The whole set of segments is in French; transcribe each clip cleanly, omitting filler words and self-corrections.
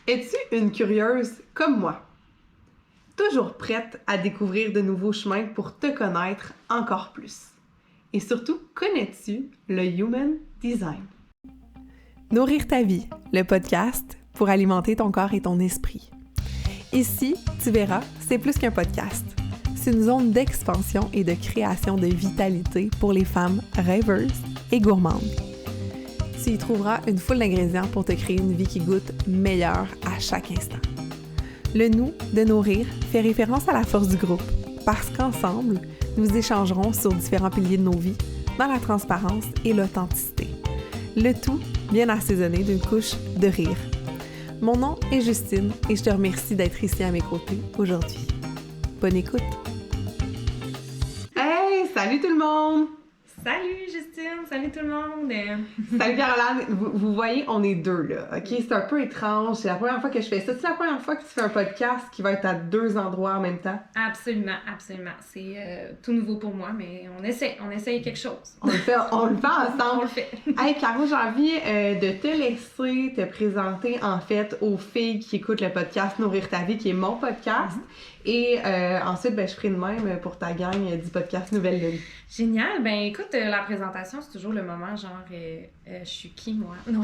Es-tu une curieuse comme moi? Toujours prête à découvrir de nouveaux chemins pour te connaître encore plus? Et surtout, connais-tu le Human Design? Nourrir ta vie, le podcast pour alimenter ton corps et ton esprit. Ici, tu verras, c'est plus qu'un podcast. C'est une zone d'expansion et de création de vitalité pour les femmes rêveuses et gourmandes. Tu y trouveras une foule d'ingrédients pour te créer une vie qui goûte meilleure à chaque instant. Le nous de nourrir fait référence à la force du groupe, parce qu'ensemble, nous échangerons sur différents piliers de nos vies, dans la transparence et l'authenticité. Le tout bien assaisonné d'une couche de rire. Mon nom est Justine et je te remercie d'être ici à mes côtés aujourd'hui. Bonne écoute! Hey! Salut tout le monde! Salut Justine! Salut tout le monde! Salut Caroline! Vous voyez, on est deux là, ok? C'est un peu étrange, c'est la première fois que je fais ça. C'est la première fois que tu fais un podcast qui va être à deux endroits en même temps? Absolument, absolument. C'est tout nouveau pour moi, mais on essaye quelque chose. On le fait ensemble. On le fait. Hey Caro, j'ai envie de te laisser te présenter en fait aux filles qui écoutent le podcast Nourrir ta vie, qui est mon podcast. Et ensuite, je ferai de même pour ta gang du podcast Nouvelle Lune. Génial! Ben écoute, la présentation, c'est toujours le moment genre, je suis qui moi? Non.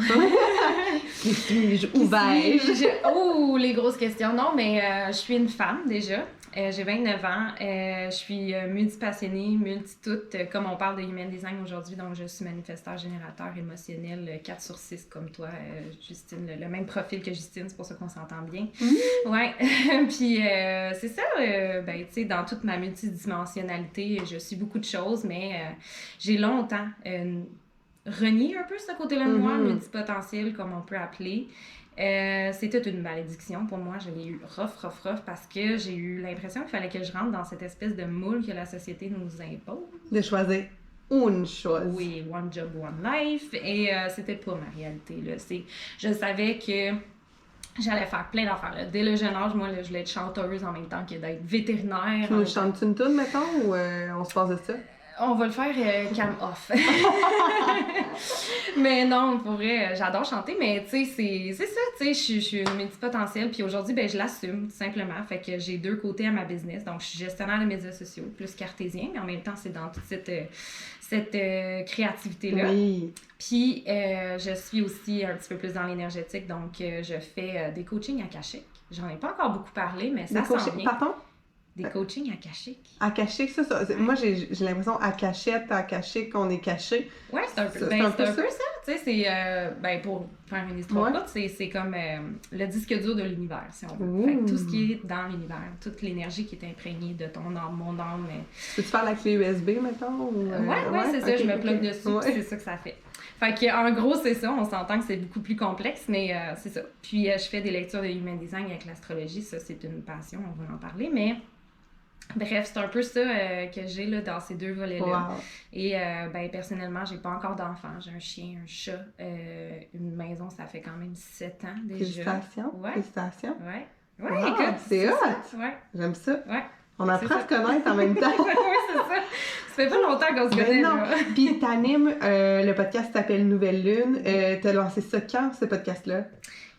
Qui suis-je? Où vais-je? Oh, les grosses questions. Non, mais je suis une femme déjà. J'ai 29 ans, je suis multipassionnée, multi-toute, comme on parle de Human Design aujourd'hui, donc je suis manifesteur, générateur, émotionnel, 4/6 comme toi, Justine, le même profil que Justine, c'est pour ça qu'on s'entend bien. Ouais, puis c'est ça, tu sais, dans toute ma multidimensionnalité, je suis beaucoup de choses, mais j'ai longtemps renié un peu ce côté-là de moi, multipotentiel, comme on peut appeler. C'était une malédiction pour moi, je l'ai eu rough parce que j'ai eu l'impression qu'il fallait que je rentre dans cette espèce de moule que la société nous impose. De choisir une chose. Oui, one job, one life, et c'était pas ma réalité, là. Je savais que j'allais faire plein d'affaires, là. Dès le jeune âge, moi, là, je voulais être chanteuse en même temps que d'être vétérinaire. Tu nous chantes une toune, mettons, ou on se passe de ça? On va le faire calm off. Mais non, pour vrai, j'adore chanter, mais tu sais, c'est ça, tu sais, je suis une multipotentielle, puis aujourd'hui, je l'assume, tout simplement. Fait que j'ai deux côtés à ma business. Donc, je suis gestionnaire de médias sociaux, plus cartésien, mais en même temps, c'est dans toute cette créativité-là. Oui. Puis, je suis aussi un petit peu plus dans l'énergétique, donc je fais des coachings akashiques. J'en ai pas encore beaucoup parlé, mais ça s'en vient. Pardon? Des coachings akashiques. Akashique, ça. Moi, j'ai l'impression à cachette, à caché, qu'on est caché. Ouais, c'est un peu ça. Tu sais, c'est, pour faire une histoire courte, c'est comme le disque dur de l'univers, si on veut. Fait que tout ce qui est dans l'univers, toute l'énergie qui est imprégnée de ton âme, mon âme. Peux-tu faire la clé USB, mettons? Ouais, c'est ça, je me plug dessus, puis c'est ça que ça fait. Fait que, en gros, c'est ça, on s'entend que c'est beaucoup plus complexe, mais c'est ça. Puis, je fais des lectures de Human Design avec l'astrologie, ça, c'est une passion, on va en parler, mais... Bref, c'est un peu ça que j'ai là, dans ces deux volets-là. Wow. Et personnellement, j'ai pas encore d'enfant. J'ai un chien, un chat, une maison, ça fait quand même 7 ans déjà. Félicitations. Ouais. Félicitations. Ouais. Wow, Écoute, c'est hot. Ouais. J'aime ça. Ouais. On apprend à se connaître en même temps. Oui, c'est ça. Ça fait pas longtemps qu'on se connaît. Non. Là. Puis t'animes, le podcast s'appelle Nouvelle Lune. T'as lancé ça quand, ce podcast-là?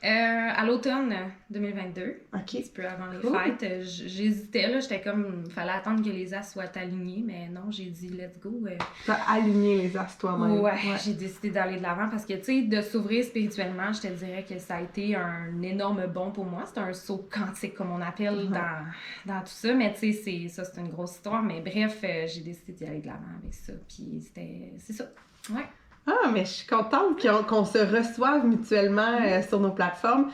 À l'automne 2022, OK. un petit peu avant les fêtes, j'hésitais, là, j'étais comme, fallait attendre que les as soient alignés, mais non, j'ai dit let's go. T'as aligné les as toi-même. Ouais, j'ai décidé d'aller de l'avant parce que, tu sais, de s'ouvrir spirituellement, je te dirais que ça a été un énorme bond pour moi. C'est un saut quantique, comme on appelle dans tout ça, mais tu sais, c'est une grosse histoire, mais bref, j'ai décidé d'y aller de l'avant avec ça, puis c'est ça, ouais. Ah, mais je suis contente qu'on se reçoive mutuellement sur nos plateformes.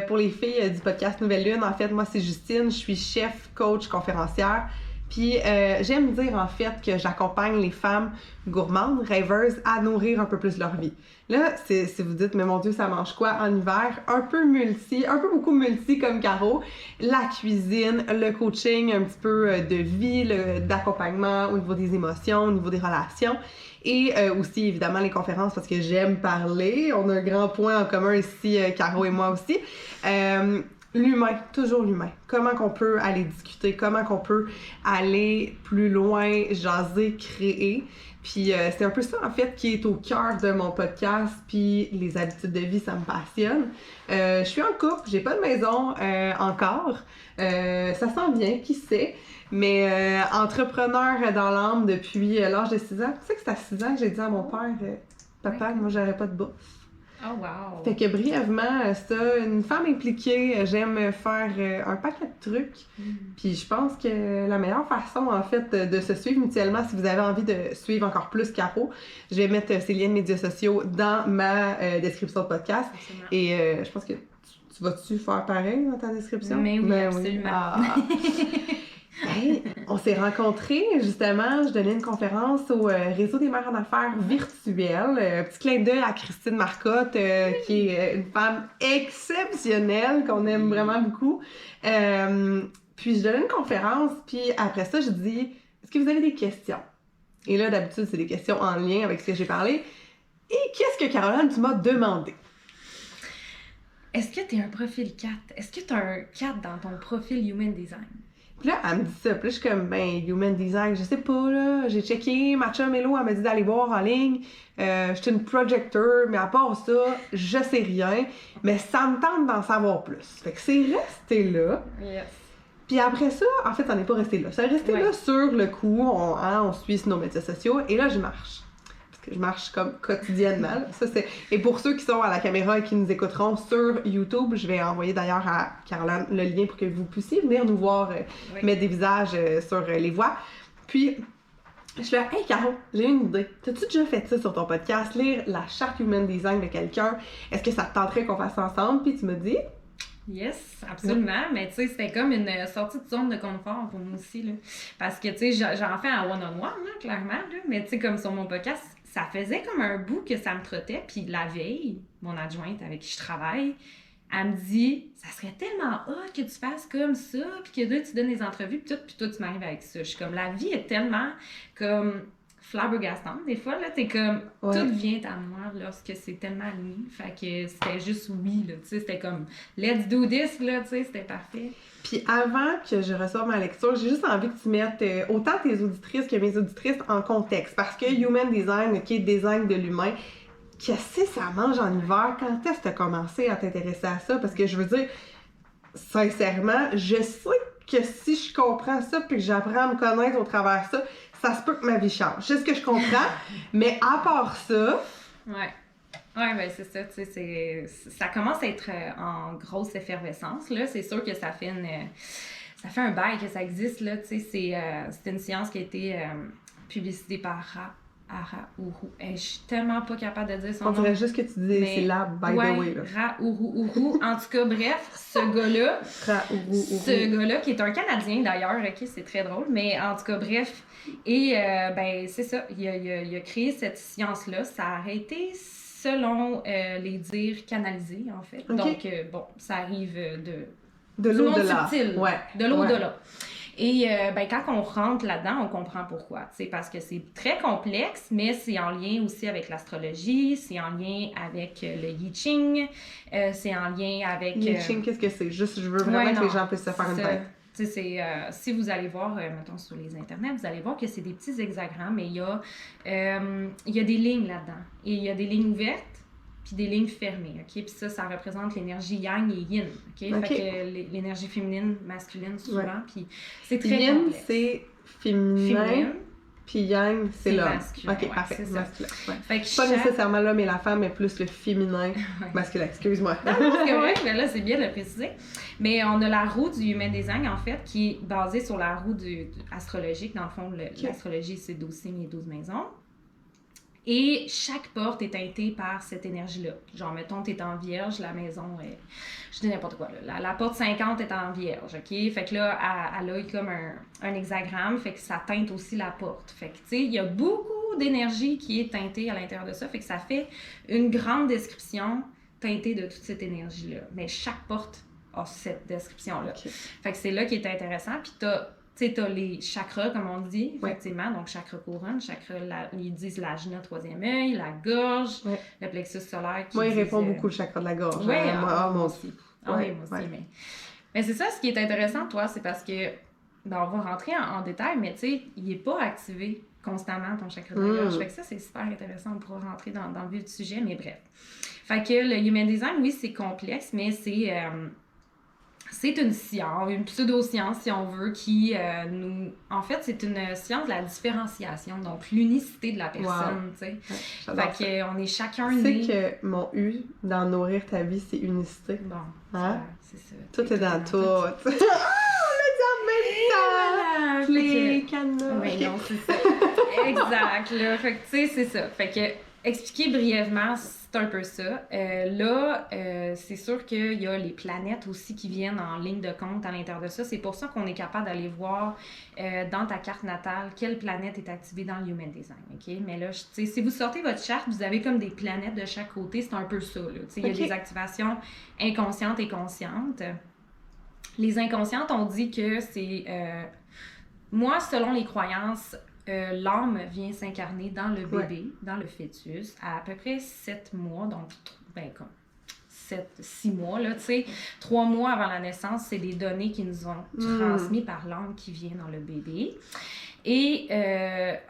Pour les filles du podcast Nouvelle Lune, en fait, moi, c'est Justine. Je suis chef, coach, conférencière. Puis, j'aime dire, en fait, que j'accompagne les femmes gourmandes, rêveuses, à nourrir un peu plus leur vie. Là, si vous dites, mais mon Dieu, ça mange quoi en hiver? Un peu beaucoup multi comme Caro. La cuisine, le coaching, un petit peu de vie, d'accompagnement au niveau des émotions, au niveau des relations. Et aussi, évidemment, les conférences, parce que j'aime parler. On a un grand point en commun ici, Caro et moi aussi. l'humain, toujours l'humain. Comment qu'on peut aller discuter, comment qu'on peut aller plus loin, jaser, créer. Puis c'est un peu ça, en fait, qui est au cœur de mon podcast, puis les habitudes de vie, ça me passionne. Je suis en couple, j'ai pas de maison encore. Ça s'en vient, qui sait. Mais entrepreneur dans l'âme depuis l'âge de 6 ans. Tu sais que c'est à 6 ans que j'ai dit à mon père, papa, moi j'aurais pas de bourse. Oh wow! Fait que brièvement, ça, une femme impliquée, j'aime faire un paquet de trucs. Puis je pense que la meilleure façon, en fait, de se suivre mutuellement, si vous avez envie de suivre encore plus Caro, je vais mettre ses liens de médias sociaux dans ma description de podcast. Absolument. Et je pense que tu vas-tu faire pareil dans ta description? Mais oui, Ben absolument. Ah. Hey, on s'est rencontrés, justement, je donnais une conférence au Réseau des mères en affaires virtuelles. Petit clin d'œil à Christine Marcotte, qui est une femme exceptionnelle, qu'on aime vraiment beaucoup. Puis je donnais une conférence, puis après ça, je dis, est-ce que vous avez des questions? Et là, d'habitude, c'est des questions en lien avec ce que j'ai parlé. Et qu'est-ce que Caroline, tu m'as demandé? Est-ce que tu es un profil 4? Est-ce que tu as un 4 dans ton profil Human Design? Puis là, elle me dit ça. Puis là, je suis comme, ben, Human Design, je sais pas, là. J'ai checké. Ma chum Hello, elle m'a dit d'aller voir en ligne. J'étais une projecteur, mais à part ça, je sais rien. Mais ça me tente d'en savoir plus. Fait que c'est resté là. Yes. Puis après ça, en fait, ça n'est pas resté là. Ça est resté là sur le coup. On suit sur nos médias sociaux. Et là, je marche. Parce que je marche comme quotidiennement. Ça, c'est... Et pour ceux qui sont à la caméra et qui nous écouteront sur YouTube, je vais envoyer d'ailleurs à Caroline le lien pour que vous puissiez venir nous voir mettre des visages sur les voix. Puis, je fais « Hey Caro, j'ai une idée. T'as-tu déjà fait ça sur ton podcast? Lire la charte Human Design de quelqu'un? Est-ce que ça te tenterait qu'on fasse ça ensemble? » Puis tu me dis... Yes, absolument. Mais tu sais, c'était comme une sortie de zone de confort pour moi aussi, là. Parce que, tu sais, j'en fais en one-on-one, là, clairement, là. Mais tu sais, comme sur mon podcast, ça faisait comme un bout que ça me trottait. Puis la veille, mon adjointe avec qui je travaille, elle me dit, ça serait tellement hot que tu fasses comme ça, puis que là, tu donnes des entrevues, puis toi, tu m'arrives avec ça. Je suis comme, la vie est tellement comme flabbergastante. Des fois, là, t'es comme, tout vient à moi lorsque c'est tellement aligné. Fait que c'était juste oui, là, tu sais, c'était comme, let's do this, là, tu sais, c'était parfait. Puis avant que je reçoive ma lecture, j'ai juste envie que tu mettes autant tes auditrices que mes auditrices en contexte. Parce que Human Design, qui est design de l'humain, qu'est-ce que ça mange en hiver? Quand est-ce que tu as commencé à t'intéresser à ça? Parce que je veux dire, sincèrement, je sais que si je comprends ça puis que j'apprends à me connaître au travers de ça, ça se peut que ma vie change. C'est ce que je comprends, mais à part ça... Ouais, ben c'est ça, tu sais, ça commence à être en grosse effervescence, là. C'est sûr que ça fait un bail que ça existe, là, tu sais, c'est une science qui a été publicitée par Ra-Uru. Je suis tellement pas capable de dire son nom. On dirait juste que tu dis des syllabes, by the way. Ra-Uru. En tout cas, bref, ce gars-là, qui est un Canadien d'ailleurs, ok, c'est très drôle, mais en tout cas, bref. Et ben, c'est ça, il a créé cette science-là. Ça a été, selon les dires, canalisé, en fait. Okay. Donc, bon, ça arrive de l'au-delà. Subtil, de l'au-delà. Et ben, quand on rentre là-dedans, on comprend pourquoi. C'est parce que c'est très complexe, mais c'est en lien aussi avec l'astrologie, c'est en lien avec le I Ching, c'est en lien avec... I Ching, qu'est-ce que c'est? Juste, je veux vraiment que les gens puissent se faire une tête. Tu sais, si vous allez voir, mettons, sur les internets, vous allez voir que c'est des petits hexagrammes, mais il y a des lignes là-dedans. Et il y a des lignes ouvertes, puis des lignes fermées, OK? Puis ça représente l'énergie yang et yin, OK? Fait que l'énergie féminine, masculine, souvent, puis c'est très yin, complexe. Yin, c'est féminin, puis yang, c'est l'homme. Masculin. OK, parfait, c'est masculin. Fait que pas nécessairement l'homme et la femme, mais plus le féminin masculin, excuse-moi. Non, c'est correct, mais là, c'est bien de le préciser. Mais on a la roue du Human Design, en fait, qui est basée sur la roue astrologique. Dans le fond, l'astrologie, c'est 12 signes et 12 maisons. Et chaque porte est teintée par cette énergie-là. Genre, mettons, t'es en vierge, la maison est... Je dis n'importe quoi, là. La porte 50 est en vierge, OK? Fait que là, elle a comme un hexagramme, fait que ça teinte aussi la porte. Fait que, tu sais, il y a beaucoup d'énergie qui est teintée à l'intérieur de ça. Fait que ça fait une grande description teintée de toute cette énergie-là. Mais chaque porte a cette description-là. Okay. Fait que c'est là qui est intéressant. Puis tu sais, t'as les chakras, comme on dit, effectivement. Donc, chakra couronne, ils disent l'ajna, troisième œil, la gorge, le plexus solaire. Moi, il répond beaucoup le chakra de la gorge. Oui, moi aussi. Ah oui, moi aussi, mais c'est ça, ce qui est intéressant, toi, c'est parce que, ben, on va rentrer en détail, mais tu sais, il n'est pas activé constamment, ton chakra de la gorge. Fait que ça, c'est super intéressant, on pourra rentrer dans le vif du sujet, mais bref. Fait que le Human Design, oui, c'est complexe, mais c'est une science, une pseudo-science, si on veut, qui nous... En fait, c'est une science de la différenciation, donc l'unicité de la personne, tu sais. Ouais, fait qu'on est chacun né... Tu sais que mon U dans Nourrir ta vie, c'est unicité. Bon, hein? C'est ça. Tout est dans tout. On l'a dit en même temps! Les canaux. Oui, non, c'est ça. Exact, là. Fait que, tu sais, c'est ça. Fait que, expliquer brièvement, c'est un peu ça. Là, c'est sûr qu'il y a les planètes aussi qui viennent en ligne de compte à l'intérieur de ça. C'est pour ça qu'on est capable d'aller voir dans ta carte natale quelle planète est activée dans le Human Design, OK? Mais là, tu sais, si vous sortez votre charte, vous avez comme des planètes de chaque côté. C'est un peu ça, là. Tu sais, il y a des activations inconscientes et conscientes. Les inconscientes, on dit que c'est... moi, selon les croyances... l'âme vient s'incarner dans le bébé, dans le fœtus, à peu près 7 mois, donc comme 6 mois, là, tu sais. 3 mois avant la naissance, c'est des données qui nous ont transmises par l'âme qui vient dans le bébé. Et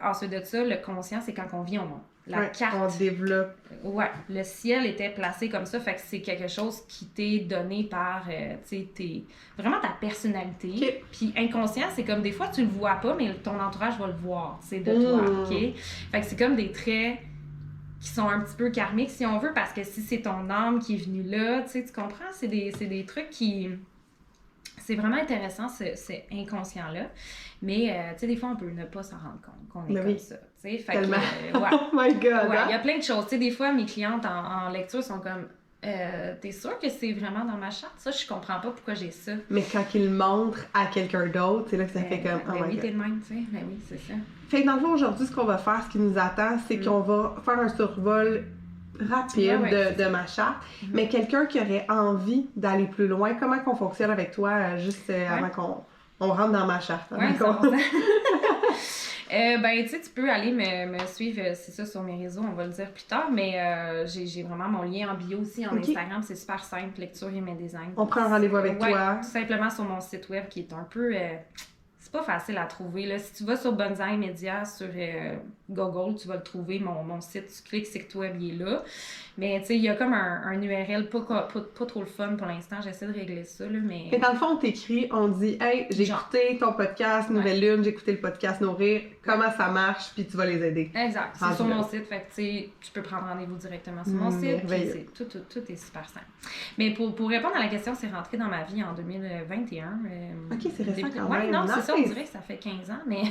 ensuite de ça, le conscient, c'est quand on vient au monde. La carte. On développe. Ouais, le ciel était placé comme ça, fait que c'est quelque chose qui t'est donné par, tu sais, vraiment ta personnalité. Okay. Puis inconscient, c'est comme des fois tu le vois pas, mais ton entourage va le voir, c'est de toi, OK? Fait que c'est comme des traits qui sont un petit peu karmiques, si on veut, parce que si c'est ton âme qui est venue là, tu sais, tu comprends? C'est des trucs qui... C'est vraiment intéressant, c'est inconscient-là. Mais, tu sais, des fois, on peut ne pas s'en rendre compte qu'on est comme ça. Tu sais, fait tellement. Que, ouais. Oh my God! Ouais, il y a plein de choses. Tu sais, des fois, mes clientes en lecture sont comme... t'es sûre que c'est vraiment dans ma charte? Ça, je comprends pas pourquoi j'ai ça. Mais quand ils le montrent à quelqu'un d'autre, c'est là que ça fait comme... Ben oui, t'es de même, tu sais. Ben oui, c'est ça. Fait que dans le fond, aujourd'hui, ce qu'on va faire, ce qui nous attend, c'est qu'on va faire un survol rapide de ma charte. Mais quelqu'un qui aurait envie d'aller plus loin, comment qu'on fonctionne avec toi, juste avant qu'on rentre dans ma charte? Ouais, ben, tu sais, tu peux aller me suivre, c'est ça, sur mes réseaux, on va le dire plus tard, mais j'ai vraiment mon lien en bio aussi, en Instagram, c'est super simple, Lecture Human Design. On prend un rendez-vous avec toi? Tout simplement sur mon site web qui est un peu... c'est pas facile à trouver, là. Si tu vas sur Bonsaï Média, sur Google, tu vas le trouver, mon site, tu cliques, site web, il est là. Mais, tu sais, il y a comme un URL pas trop le fun pour l'instant, j'essaie de régler ça, là, mais... Et dans le fond, on t'écrit, on dit « Hey, j'ai écouté ton podcast Nouvelle Lune, j'ai écouté le podcast Nourrir, comment ça marche, puis tu vas les aider. » Exact, c'est sur mon site, fait que, tu sais, tu peux prendre rendez-vous directement sur mon site, puis tout est super simple. Mais pour répondre à la question, c'est rentré dans ma vie en 2021. OK, c'est récent quand même. Ouais, non, c'est ça, on dirait que ça fait 15 ans, mais...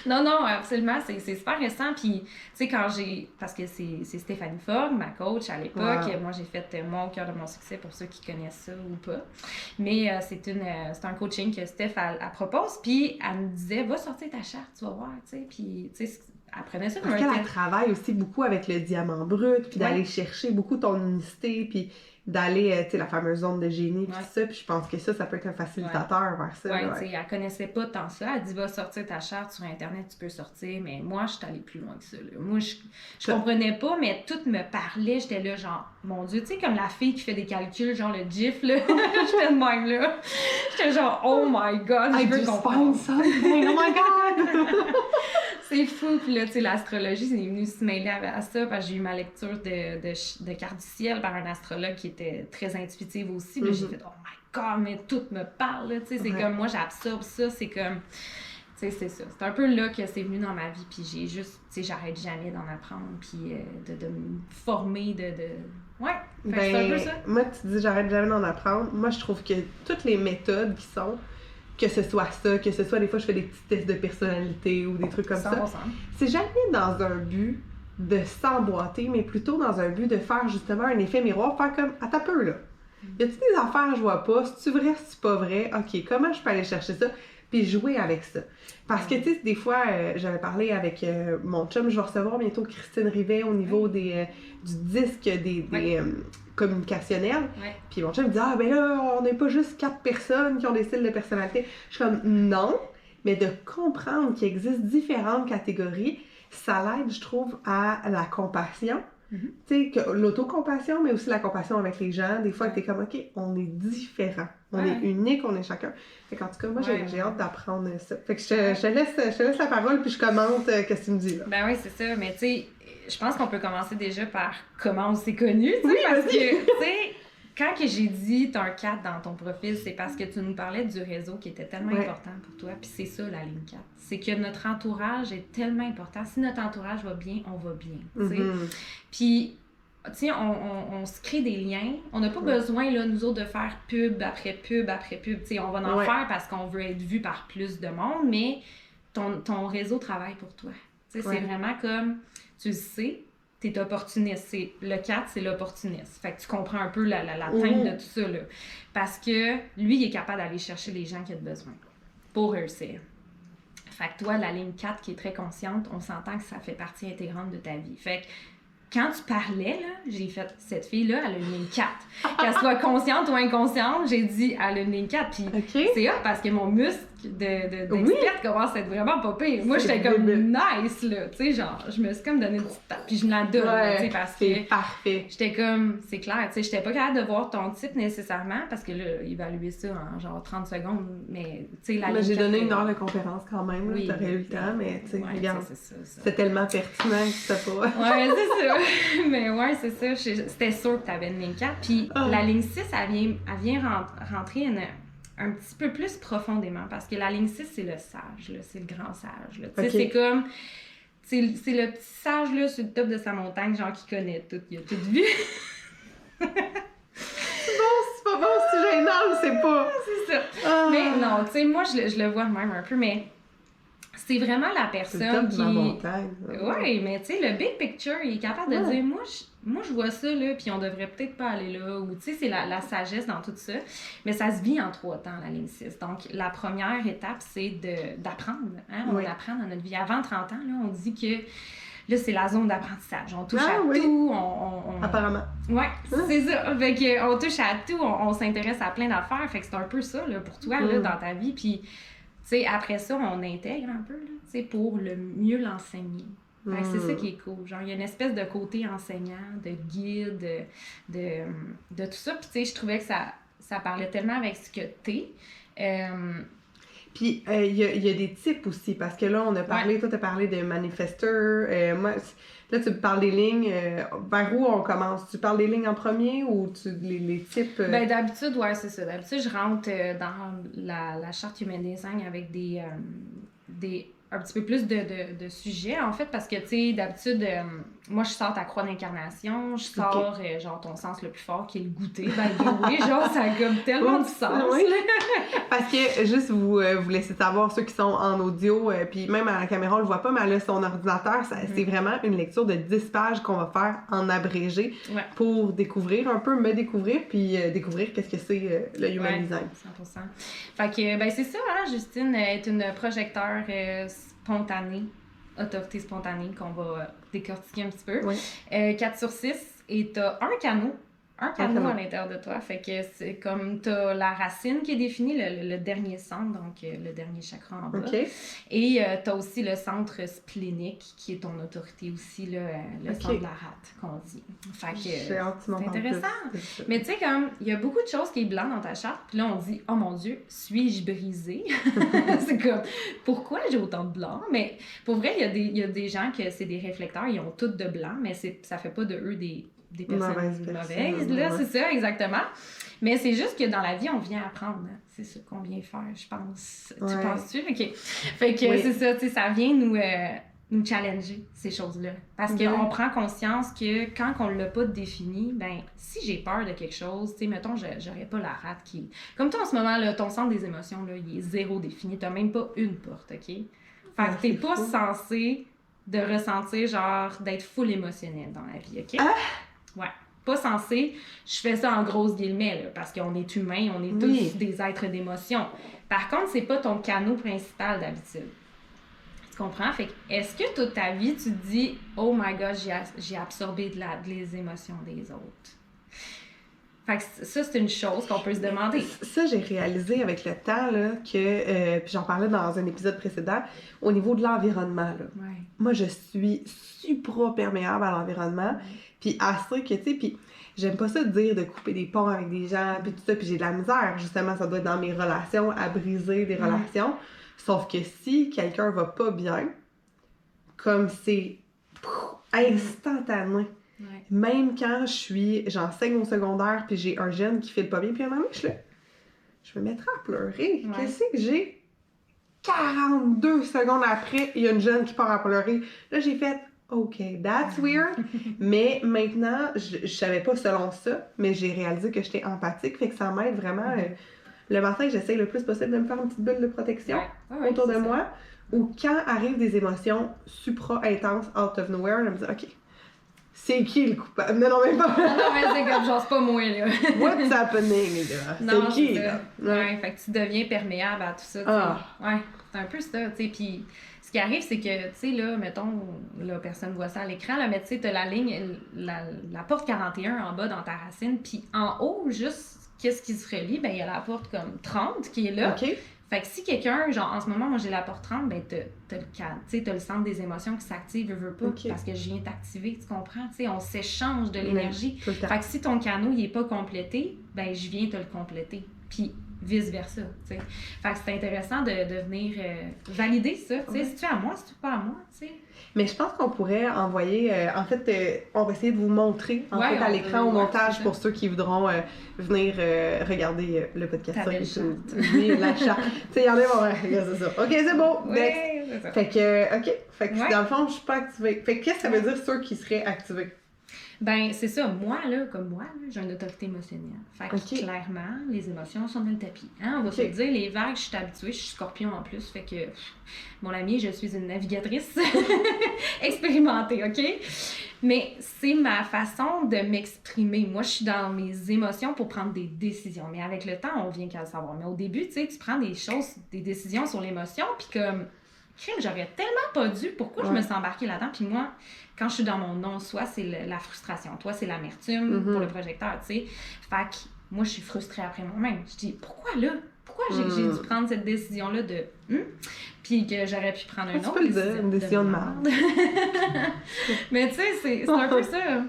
non, absolument, c'est super récent, puis, tu sais, quand j'ai... Parce que c'est Stéphanie Fogg, ma coach à l'époque. Moi, j'ai fait Moi au cœur de mon succès pour ceux qui connaissent ça ou pas. Mais c'est un coaching que Steph elle propose. Puis elle me disait, va sortir ta charte, tu vas voir. Tu sais, puis tu sais, elle prenait ça comme Parce qu'elle travaille aussi beaucoup avec le diamant brut, puis d'aller chercher beaucoup ton unicité, puis d'aller, tu sais, la fameuse zone de génie, puis ça. Puis je pense que ça peut être un facilitateur vers ça. Oui, tu sais, elle connaissait pas tant ça. Elle dit, va sortir ta charte sur Internet, tu peux sortir. Mais moi, je suis allée plus loin que ça. Là. Moi, je comprenais pas, mais tout me parlait. J'étais là, genre, mon Dieu, tu sais, comme la fille qui fait des calculs, genre le GIF, là. J'étais de même, là. J'étais genre, oh my God, je veux comprendre. Ça. Oh my God! C'est fou. Puis là, tu sais, l'astrologie, c'est venu se mêler à ça parce que j'ai eu ma lecture de carte du ciel par un astrologue qui était très intuitive aussi. Puis j'ai fait, oh my God, mais tout me parle, tu sais. C'est comme, moi, j'absorbe ça. C'est comme, tu sais, c'est ça. C'est un peu là que c'est venu dans ma vie. Puis j'ai juste, tu sais, j'arrête jamais d'en apprendre. Puis de me former, Ouais, c'est un peu ça. Moi, tu dis, j'arrête jamais d'en apprendre. Moi, je trouve que toutes les méthodes qui sont... que ce soit ça, que ce soit des fois je fais des petits tests de personnalité ou des trucs comme 100%. Ça. C'est jamais dans un but de s'emboîter, mais plutôt dans un but de faire justement un effet miroir, faire comme, attends un peu là. Y a-t-il des affaires que je vois pas? C'est-tu vrai, c'est-tu pas vrai? OK, comment je peux aller chercher ça? Puis jouer avec ça. Parce que, tu sais, des fois, j'avais parlé avec mon chum, je vais recevoir bientôt Christine Rivet au niveau du disque des communicationnels. Puis mon chum me dit, ah, ben là, on n'est pas juste 4 personnes qui ont des styles de personnalité. Je suis comme, non, mais de comprendre qu'il existe différentes catégories, ça l'aide, je trouve, à la compassion, Tu sais, que l'autocompassion, mais aussi la compassion avec les gens. Des fois, t'es comme, OK, on est différents. On est unique, on est chacun. Fait qu'en tout cas, moi, j'ai hâte d'apprendre ça. Fait que je te laisse la parole, puis je commente qu'est-ce que tu me dis, là. Ben oui, c'est ça. Mais tu sais, je pense qu'on peut commencer déjà par comment on s'est connus, tu sais, Oui, parce vas-y. que, tu sais, quand que j'ai dit t'as un 4 dans ton profil, c'est parce que tu nous parlais du réseau qui était tellement important pour toi. Puis c'est ça, la ligne 4. C'est que notre entourage est tellement important. Si notre entourage va bien, on va bien, tu sais. Puis, tu sais, on se crée des liens. On n'a pas besoin, là, nous autres, de faire pub après pub après pub. Tu sais, on va en faire parce qu'on veut être vu par plus de monde, mais ton réseau travaille pour toi. Tu sais, c'est vraiment comme, tu le sais, t'es opportuniste. Le 4, c'est l'opportuniste. Fait que tu comprends un peu la teinte de tout ça, là. Parce que lui, il est capable d'aller chercher les gens qui ont besoin pour réussir. Fait que toi, la ligne 4 qui est très consciente, on s'entend que ça fait partie intégrante de ta vie. Fait que quand tu parlais, là, j'ai fait, cette fille-là, elle a une ligne 4. Qu'elle soit consciente ou inconsciente, j'ai dit, elle a une ligne 4. Puis c'est hot parce que mon muscle d'experte commence à être vraiment pas pire. Moi, j'étais comme nice, là. Tu sais, genre, je me suis comme donné une petite tape. Puis je me la donne, tu sais, parce que parfait. J'étais comme, c'est clair, tu sais, j'étais pas capable de voir ton type nécessairement parce que là, évaluer ça en genre 30 secondes, mais tu sais, la ligne 4... J'ai donné une heure de conférence quand même, là, t'aurais eu le temps, mais tu sais, regarde, c'est tellement pertinent que c'était pas... Ouais, c'est ça. Mais ouais, c'est ça. C'était sûr que t'avais une ligne 4. Puis la ligne 6, elle vient rentrer un petit peu plus profondément parce que la ligne 6, c'est le sage, là, c'est le grand sage. Tu sais, c'est comme... C'est le petit sage, là, sur le top de sa montagne, genre, qui connaît tout. Il a tout vu. C'est pas bon, c'est gênant, c'est pas... C'est ça. Mais non, tu sais, moi, je le vois même un peu, mais... C'est vraiment la personne qui... Oui, mais tu sais, le big picture, il est capable de dire, moi, je vois ça, là, puis on devrait peut-être pas aller là. Ou, tu sais, c'est la sagesse dans tout ça. Mais ça se vit en 3 temps, la ligne 6. Donc, la première étape, c'est d'apprendre. Hein? On apprend dans notre vie. Avant 30 ans, là, on dit que là, c'est la zone d'apprentissage. On touche à tout. Apparemment. Oui, c'est ça. Fait qu'on touche à tout. On s'intéresse à plein d'affaires. Fait que c'est un peu ça, là, pour toi, là, dans ta vie. Puis... T'sais, après ça, on intègre un peu là, pour le mieux l'enseigner. C'est ça qui est cool. Genre, il y a une espèce de côté enseignant, de guide, de tout ça. Puis, je trouvais que ça parlait tellement avec ce que t'es. Puis, il y a des types aussi, parce que là, on a parlé, toi, tu as parlé de manifesteur. Moi, là, tu parles des lignes. Vers où on commence? Tu parles des lignes en premier ou les types? Ben, d'habitude, ouais, c'est ça. D'habitude, je rentre dans la charte Human Design avec des un petit peu plus de sujets, en fait, parce que, tu sais, d'habitude, moi, je sors ta croix d'incarnation, je sors, genre, ton sens le plus fort, qui est le goûter. Ben, oui, genre, ça a comme tellement du sens. Oui. Parce que, juste vous laissez savoir, ceux qui sont en audio, puis même à la caméra, on le voit pas, mais là, son ordinateur, c'est vraiment une lecture de 10 pages qu'on va faire en abrégé pour découvrir un peu, me découvrir, puis découvrir qu'est-ce que c'est le Human Design. 100%. Fait que, ben, c'est ça, hein, Justine est une projecteur spontanée, autorité spontanée, qu'on va décortiquer un petit peu. 4 sur 6, et t'as un canot à l'intérieur de toi. Fait que c'est comme t'as la racine qui est définie, le dernier centre, donc le dernier chakra en bas. Et t'as aussi le centre splénique, qui est ton autorité aussi, le centre de la rate, qu'on dit. Fait que c'est intéressant. Mais tu sais, comme, il y a beaucoup de choses qui est blanc dans ta charte, puis là, on dit, oh mon Dieu, suis-je brisée? C'est comme, pourquoi j'ai autant de blanc? Mais pour vrai, il y a des gens que c'est des réflecteurs, ils ont toutes de blanc, mais ça fait pas de eux des personnes mauvaises, là, c'est ça, exactement. Mais c'est juste que dans la vie, on vient apprendre. Hein? C'est ça qu'on vient faire, je pense. Tu penses-tu? OK. Fait que c'est ça, tu sais, ça vient nous challenger, ces choses-là. Parce qu'on prend conscience que quand on l'a pas défini, ben si j'ai peur de quelque chose, tu sais, mettons, j'aurais pas la rate qui... Comme toi, en ce moment, là, ton centre des émotions, là, il est zéro défini. T'as même pas une porte, OK? Fait que t'es pas censé de ressentir, genre, d'être full émotionnel dans la vie, OK? Ouais. Pas censé, je fais ça en grosses guillemets, là, parce qu'on est humains, on est tous des êtres d'émotion. Par contre, c'est pas ton canot principal d'habitude. Tu comprends? Fait que, est-ce que toute ta vie, tu te dis, oh my God, j'ai absorbé les émotions des autres? Fait que ça, c'est une chose qu'on peut se demander. Ça, j'ai réalisé avec le temps, là, que, puis j'en parlais dans un épisode précédent, au niveau de l'environnement, là. Moi, je suis supra perméable à l'environnement. Puis assez que, tu sais, puis j'aime pas ça de dire de couper des ponts avec des gens, puis tout ça, puis j'ai de la misère, justement, ça doit être dans mes relations, à briser des relations. Sauf que si quelqu'un va pas bien, comme c'est instantané. Ouais. Même quand j'enseigne au secondaire, puis j'ai un jeune qui file pas bien, puis à un moment donné, je me mettrai à pleurer. Ouais. Qu'est-ce que j'ai? 42 secondes après, il y a une jeune qui part à pleurer. Là, j'ai fait OK, that's weird. Mais maintenant, je savais pas selon ça, mais j'ai réalisé que j'étais empathique, fait que ça m'aide vraiment. Le matin, j'essaie le plus possible de me faire une petite bulle de protection autour de moi. Ou quand arrivent des émotions supra-intenses out of nowhere, je me dis OK, c'est qui le coupable? Non, même pas. Non, mais c'est comme genre, c'est pas moi, là. What's happening, les gars? Non, c'est qui, ça. là? Ouais, fait que tu deviens perméable à tout ça, tu sais. Ouais, c'est un peu ça, tu sais. Puis ce qui arrive, c'est que, tu sais, là, mettons, là, personne voit ça à l'écran, là, mais tu sais, t'as la ligne, la porte 41 en bas dans ta racine, puis en haut, juste, qu'est-ce qui se relie? Ben, il y a la porte comme 30 qui est là. OK. Fait que si quelqu'un, genre en ce moment, moi j'ai la porte 30, ben t'as le centre des émotions qui s'active, veux pas, parce que je viens t'activer, tu comprends? Tu sais, on s'échange de l'énergie. Fait que si ton canot il est pas complété, ben je viens te le compléter. Puis vice-versa, tu sais. Fait que c'est intéressant de venir valider ça, tu sais. Si tu es à moi, si tu pas à moi, tu sais. Mais je pense qu'on pourrait envoyer, on va essayer de vous montrer en fait à l'écran au montage pour ceux qui voudront venir regarder le podcast. Oui, la charte. Tu sais, il y en a, c'est ça. OK, c'est beau. Oui, c'est ça. Fait que, OK. Fait que dans le fond, je suis pas activée. Fait que qu'est-ce que ça veut dire ceux qui seraient activés? Ben, c'est ça. Moi, là, j'ai une autorité émotionnelle. Fait que clairement, les émotions sont dans le tapis. Hein? On va se dire, les vagues, je suis habituée, je suis scorpion en plus. Fait que, mon ami, je suis une navigatrice expérimentée, OK? Mais c'est ma façon de m'exprimer. Moi, je suis dans mes émotions pour prendre des décisions. Mais avec le temps, on vient qu'à le savoir. Mais au début, tu sais, tu prends des décisions sur l'émotion, puis comme, j'aurais tellement pas dû. Pourquoi je me suis embarquée là-dedans? Puis moi, quand je suis dans mon non-soi, c'est la frustration. Toi, c'est l'amertume pour le projecteur, tu sais. Fait que moi, je suis frustrée après moi-même. Je dis, pourquoi là? Pourquoi j'ai dû prendre cette décision-là de... Puis que j'aurais pu prendre une autre décision. Une décision de merde. Mais tu sais, c'est un peu ça.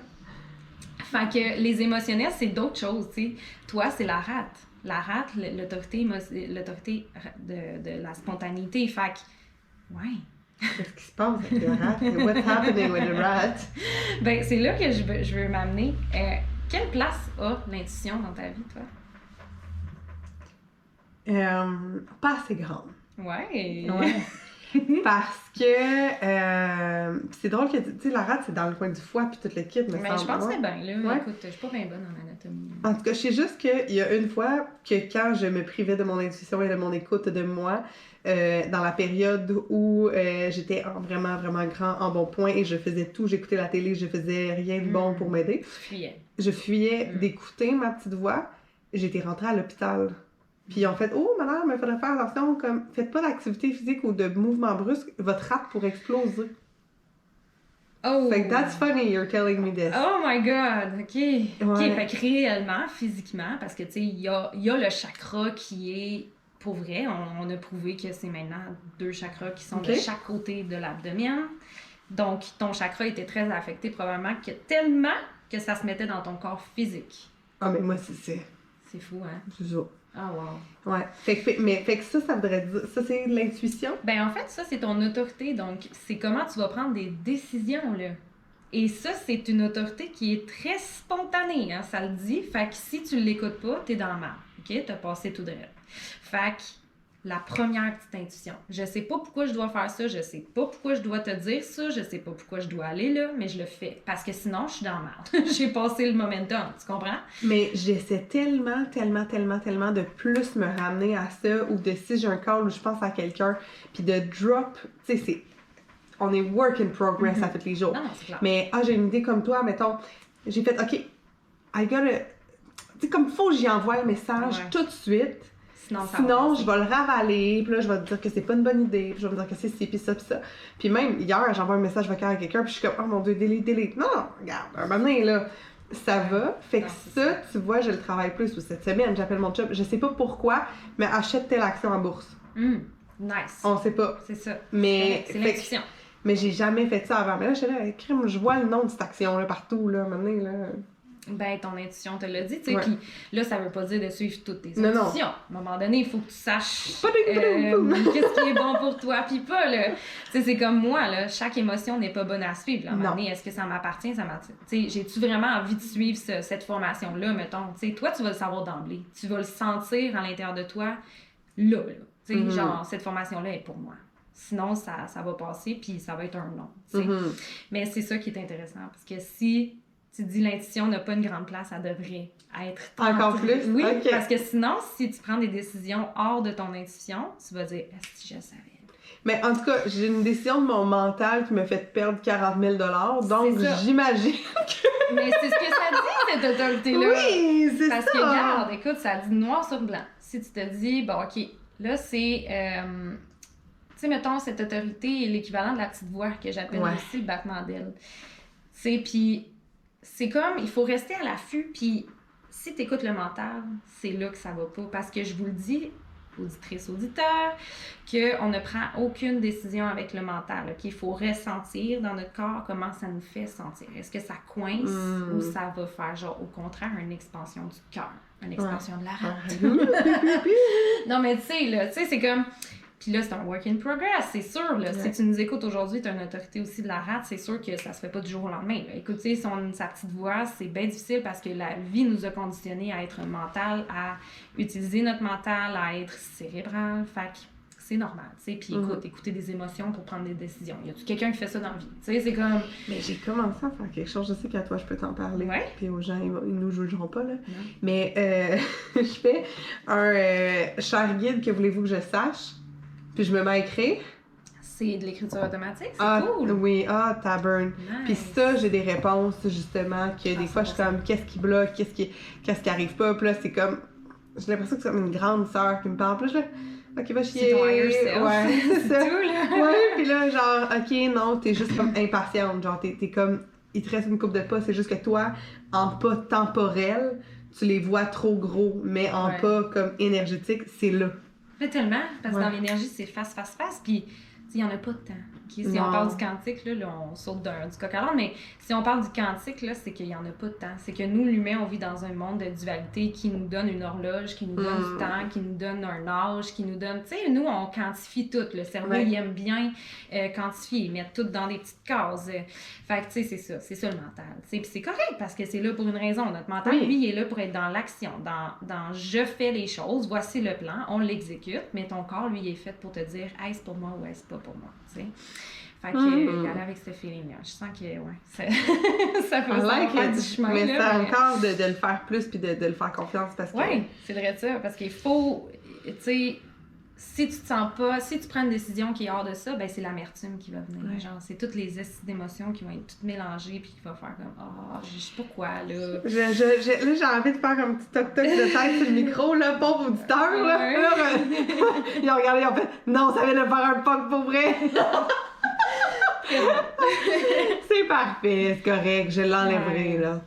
Fait que les émotionnels, c'est d'autres choses, tu sais. Toi, c'est la rate. La rate, l'autorité de la spontanéité. Fait que, ouais... Qu'est-ce qui se passe avec le rat? What's happening with the rat? Ben, c'est là que je veux m'amener. Quelle place a l'intuition dans ta vie, toi? Pas assez grande. Ouais. Parce que c'est drôle que, tu sais, la rate, c'est dans le coin du foie puis tout le kit, mais je pense que c'est bien, là. Écoute, je suis pas bien bonne en anatomie. En tout cas, je sais juste qu'il y a une fois que quand je me privais de mon intuition et de mon écoute de moi, dans la période où j'étais vraiment, vraiment en bon point et je faisais tout, j'écoutais la télé, je faisais rien de bon pour m'aider. Je fuyais d'écouter ma petite voix. J'étais rentrée à l'hôpital. Puis ils ont fait « Oh, madame, il faudrait faire attention, comme faites pas d'activité physique ou de mouvement brusque, votre rate pourrait exploser. » Oh! Fait que that's funny, you're telling me this. Oh my God! OK. Ouais. OK, fait que réellement, physiquement, parce que, tu sais, il y a le chakra qui est... Pour vrai, on a prouvé que c'est maintenant 2 chakras qui sont de chaque côté de l'abdomen. Donc, ton chakra était très affecté, probablement, tellement que ça se mettait dans ton corps physique. Ah, mais moi, c'est... C'est fou, hein? C'est ça. Ah, wow. Ouais. Fait que ça voudrait dire... Ça, c'est de l'intuition? Ben, en fait, ça, c'est ton autorité. Donc, c'est comment tu vas prendre des décisions, là. Et ça, c'est une autorité qui est très spontanée, hein, ça le dit. Fait que si tu l'écoutes pas, t'es dans le mal. OK? T'as passé tout de suite. Fait que la première petite intuition. Je sais pas pourquoi je dois faire ça, je sais pas pourquoi je dois te dire ça, je sais pas pourquoi je dois aller là, mais je le fais. Parce que sinon, je suis dans la merde. J'ai passé le momentum, tu comprends? Mais j'essaie tellement de plus me ramener à ça, ou de si j'ai un call où je pense à quelqu'un, puis de drop, tu sais, on est work in progress à tous les jours. Non, c'est clair. Mais, j'ai une idée comme toi, mettons, j'ai fait, OK, I gotta... Tu sais, comme faut que j'y envoie le message tout de suite. Sinon, je vais le ravaler, puis là, je vais te dire que c'est pas une bonne idée, puis je vais me dire que c'est ci, puis ça, puis ça. Puis même, hier, j'envoie un message vocal à quelqu'un, puis je suis comme, oh mon Dieu, delete. Non, regarde, un moment donné, là, ça va. Fait que ça, tu vois, je le travaille plus. Ou cette semaine, j'appelle mon job, je sais pas pourquoi, mais achète telle action en bourse. Nice. On sait pas. C'est ça. Mais c'est l'intuition. Mais j'ai jamais fait ça avant. Mais là, je vois le nom de cette action-là partout, là, maintenant, là. Ben, ton intuition te l'a dit, tu sais, Ouais. puis là, ça veut pas dire de suivre toutes tes Non, intuitions. À un moment donné, il faut que tu saches Padum, qu'est-ce qui est bon pour toi, puis pas, là. Tu sais, c'est comme moi, là, chaque émotion n'est pas bonne à suivre, là. À un moment Non. donné, est-ce que ça m'appartient, tu sais, j'ai-tu vraiment envie de suivre cette formation-là, mettons, tu sais, toi, tu vas le savoir d'emblée. Tu vas le sentir à l'intérieur de toi, là. Tu sais, genre, cette formation-là est pour moi. Sinon, ça va passer, puis ça va être un non, tu sais. Mais c'est ça qui est intéressant, parce que si tu dis l'intuition n'a pas une grande place, ça devrait être Encore plus? Oui, Ok. parce que sinon, si tu prends des décisions hors de ton intuition, tu vas dire « Est-ce que je savais? » Mais en tout cas, j'ai une décision de mon mental qui m'a fait perdre 40 000 $, donc C'est ça. j'imagine. Mais c'est ce que ça dit, cette autorité-là. Oui, c'est Parce ça. que, regarde, écoute, ça dit noir sur blanc. Si tu te dis, bon, OK, là, c'est... tu sais, mettons, cette autorité est l'équivalent de la petite voix que j'appelle aussi le battement d'aile. Tu sais, puis c'est comme, il faut rester à l'affût, puis si tu écoutes le mental, c'est là que ça va pas. Parce que je vous le dis, auditrice, auditeur, qu'on ne prend aucune décision avec le mental. Il faut ressentir dans notre corps comment ça nous fait sentir. Est-ce que ça coince ou ça va faire, genre, au contraire, une expansion du cœur, une expansion de la rate. Non, mais tu sais, là, tu sais, c'est comme... Puis là, c'est un work in progress, c'est sûr. Là. Si tu nous écoutes aujourd'hui, tu as une autorité aussi de la rate, c'est sûr que ça se fait pas du jour au lendemain. Là. Écoutez, sa petite voix, c'est bien difficile parce que la vie nous a conditionnés à être mental, à utiliser notre mental, à être cérébral. Fait que c'est normal, tu sais. Puis écoute, écouter des émotions pour prendre des décisions. Y a-tu quelqu'un qui fait ça dans la vie? Tu sais, c'est comme... Mais j'ai commencé à faire quelque chose, je sais qu'à toi, je peux t'en parler. Ouais. Puis aux gens, ils nous jugeront pas, là. Non. Mais je fais un cher guide que voulez-vous que je sache? Puis je me mets à écrire. C'est de l'écriture automatique, c'est cool. Oui, taburn. Nice. Puis ça, j'ai des réponses, justement, que des fois, je suis comme, qu'est-ce qui bloque, qu'est-ce qui arrive pas. Puis là, c'est comme, j'ai l'impression que c'est comme une grande sœur qui me parle. Puis là, je fais, ok, va chier. C'est ton higher self. Ouais, c'est ça. Tout, là. Ouais, puis là, genre, ok, non, t'es juste comme impatiente. Genre, t'es comme, il te reste une coupe de pas, c'est juste que toi, en pas temporel, tu les vois trop gros, mais en pas comme énergétique, c'est là. Mais tellement, parce que dans l'énergie, c'est face, puis il n'y en a pas de temps. Okay? Si on parle du quantique, là, on saute du coq à l'âne, mais si on parle du quantique, là, c'est qu'il n'y en a pas de temps. C'est que nous, l'humain, on vit dans un monde de dualité qui nous donne une horloge, qui nous donne du temps, qui nous donne un âge, qui nous donne... Tu sais, nous, on quantifie tout. Le cerveau, il aime bien quantifier, mettre tout dans des petites cases. Fait que, tu sais, c'est ça le mental. Puis c'est correct, parce que c'est là pour une raison. Notre mental, lui, il est là pour être dans l'action, dans je fais les choses, voici le plan, on l'exécute, mais ton corps, lui, il est fait pour te dire « Hey, c'est pour moi ou est-ce pas pour moi? » Tu sais. Fait que, y aller avec ce feeling-là. Je sens que, ça peut faire du chemin. Mais là, c'est encore de le faire plus puis de le faire confiance parce que... Oui, c'est vrai de ça. Parce qu'il faut, tu sais, si tu te sens pas, si tu prends une décision qui est hors de ça, ben c'est l'amertume qui va venir. Ouais. Genre, c'est toutes les d'émotions qui vont être toutes mélangées puis qui vont faire comme, je sais pas quoi, là. Là, j'ai envie de faire un petit toc-toc de tête sur le micro, là, pauvre auditeur, là. Ouais. Ils ont regardé, ils ont fait, non, ça vient de faire un punk pour vrai. C'est parfait, c'est correct, je l'enlèverai, là.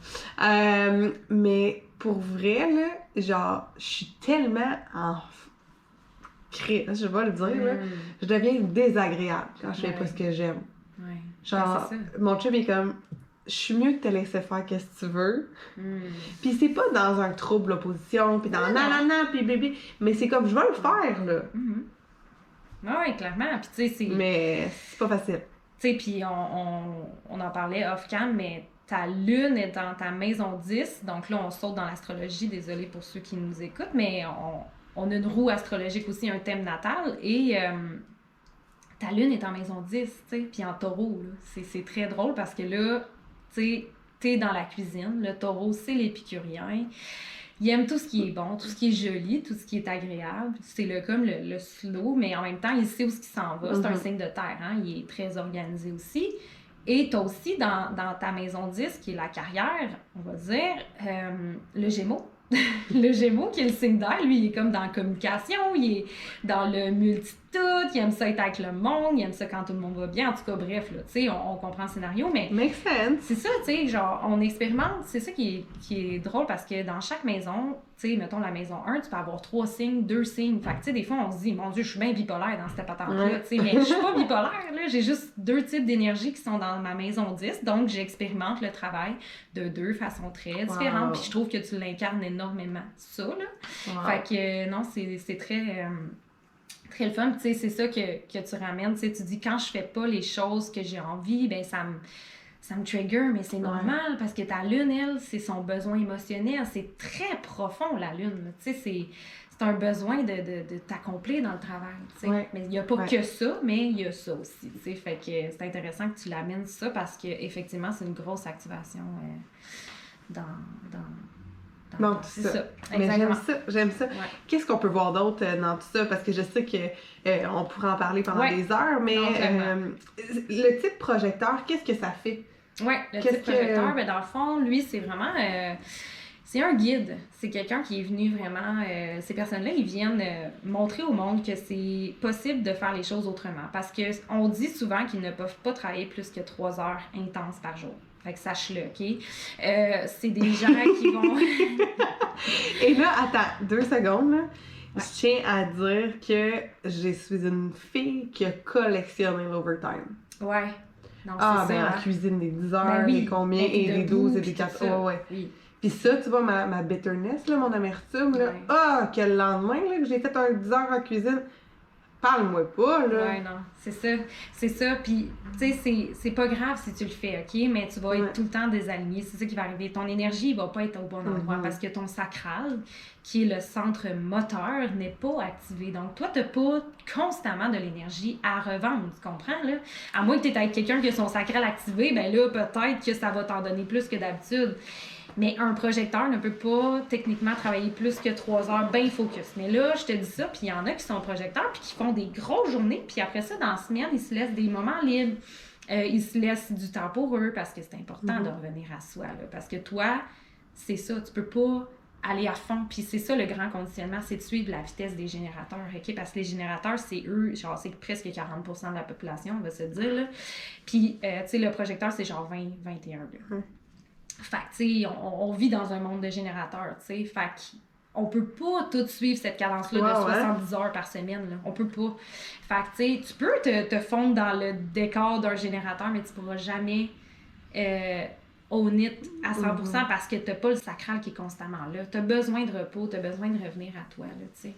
Mais pour vrai, là, genre, je suis tellement en... je vais le dire, là, je deviens désagréable quand je fais pas ce que j'aime. Ouais. Genre, mon chum est comme, je suis mieux de te laisser faire qu'est-ce que tu veux. Puis c'est pas dans un trouble opposition, puis dans nanana, puis bébé, mais c'est comme, je vais le faire, là. Oui, clairement, puis tu sais, c'est... Mais c'est pas facile. Tu sais, puis on en parlait off-cam, mais ta lune est dans ta maison 10, donc là, on saute dans l'astrologie, désolé pour ceux qui nous écoutent, mais on a une roue astrologique aussi, un thème natal, et ta lune est en maison 10, tu sais, puis en taureau, là. C'est très drôle parce que là, tu sais, t'es dans la cuisine, le taureau, c'est l'épicurien. Il aime tout ce qui est bon, tout ce qui est joli, tout ce qui est agréable. C'est comme le slow, mais en même temps, il sait où il s'en va. C'est un signe de terre, hein? Il est très organisé aussi. Et tu as aussi dans ta maison 10, qui est la carrière, on va dire, le Gémeaux. Le Gémeaux, qui est le signe d'air, lui, il est comme dans la communication, il est dans le tout, il aime ça être avec le monde, il aime ça quand tout le monde va bien. En tout cas, bref, là, tu sais, on comprend le scénario, mais Make sense. c'est ça, tu sais, genre, on expérimente, c'est ça qui est drôle parce que dans chaque maison, tu sais, mettons la maison 1, tu peux avoir 3 signes, 2 signes. Fait que, tu sais, des fois, on se dit, mon Dieu, je suis bien bipolaire dans cette patente-là, tu sais, mais je suis pas bipolaire, là, j'ai juste 2 types d'énergie qui sont dans ma maison 10, donc j'expérimente le travail de 2 façons très différentes, puis je trouve que tu l'incarnes énormément, ça, là. Fait que, non, c'est très... très le fun, tu sais, c'est ça que tu ramènes, tu sais, tu dis quand je fais pas les choses que j'ai envie, ben ça me trigger, mais c'est normal parce que ta lune, elle, c'est son besoin émotionnel, c'est très profond la lune, tu sais, c'est un besoin de t'accomplir dans le travail, tu sais, mais il y a pas que ça, mais il y a ça aussi, tu sais, fait que c'est intéressant que tu l'amènes ça parce que effectivement c'est une grosse activation dans Non, c'est ça. Mais j'aime ça. Ouais. Qu'est-ce qu'on peut voir d'autre dans tout ça? Parce que je sais que on pourrait en parler pendant des heures, mais le type projecteur, qu'est-ce que ça fait? Oui, le type projecteur, ben dans le fond, lui, c'est vraiment... c'est un guide. C'est quelqu'un qui est venu vraiment... ces personnes-là, ils viennent montrer au monde que c'est possible de faire les choses autrement. Parce qu'on dit souvent qu'ils ne peuvent pas travailler plus que 3 heures intenses par jour. Fait que sache-le, OK? C'est des gens qui vont... Et là, attends, 2 secondes, là. Je tiens à dire que je suis une fille qui a collectionné l'overtime. Ouais. Non, ben ça, en cuisine, des 10 heures, des combien, et des 12 et des 4 heures. Ouais. Oui. Puis ça, tu vois, ma bitterness, là, mon amertume, là, quel lendemain, là, que j'ai fait un 10 heures en cuisine. Parle-moi pas, là. Ouais, non, c'est ça. Puis, tu sais, c'est pas grave si tu le fais, OK? Mais tu vas être tout le temps désaligné. C'est ça qui va arriver. Ton énergie va pas être au bon endroit parce que ton sacral, qui est le centre moteur, n'est pas activé. Donc, toi, t'as pas constamment de l'énergie à revendre, tu comprends, là? À moins que t'aies avec quelqu'un qui a son sacral activé, ben là, peut-être que ça va t'en donner plus que d'habitude. Mais un projecteur ne peut pas techniquement travailler plus que 3 heures bien focus. Mais là, je te dis ça, puis il y en a qui sont projecteurs, puis qui font des grosses journées, puis après ça, dans la semaine, ils se laissent des moments libres. Ils se laissent du temps pour eux, parce que c'est important de revenir à soi. Là, parce que toi, c'est ça, tu peux pas aller à fond. Puis c'est ça le grand conditionnement, c'est de suivre la vitesse des générateurs, OK? Parce que les générateurs, c'est eux, genre c'est presque 40% de la population, on va se dire, là. Puis, tu sais, le projecteur, c'est genre 20-21, là. Fait que, tu sais, on vit dans un monde de générateurs, tu sais. Fait qu'on peut pas tout suivre cette cadence-là de 70 heures par semaine, là. On peut pas. Fait que, tu sais, tu peux te fondre dans le décor d'un générateur, mais tu pourras jamais own it à 100% parce que t'as pas le sacral qui est constamment là. T'as besoin de repos, t'as besoin de revenir à toi, là, tu sais.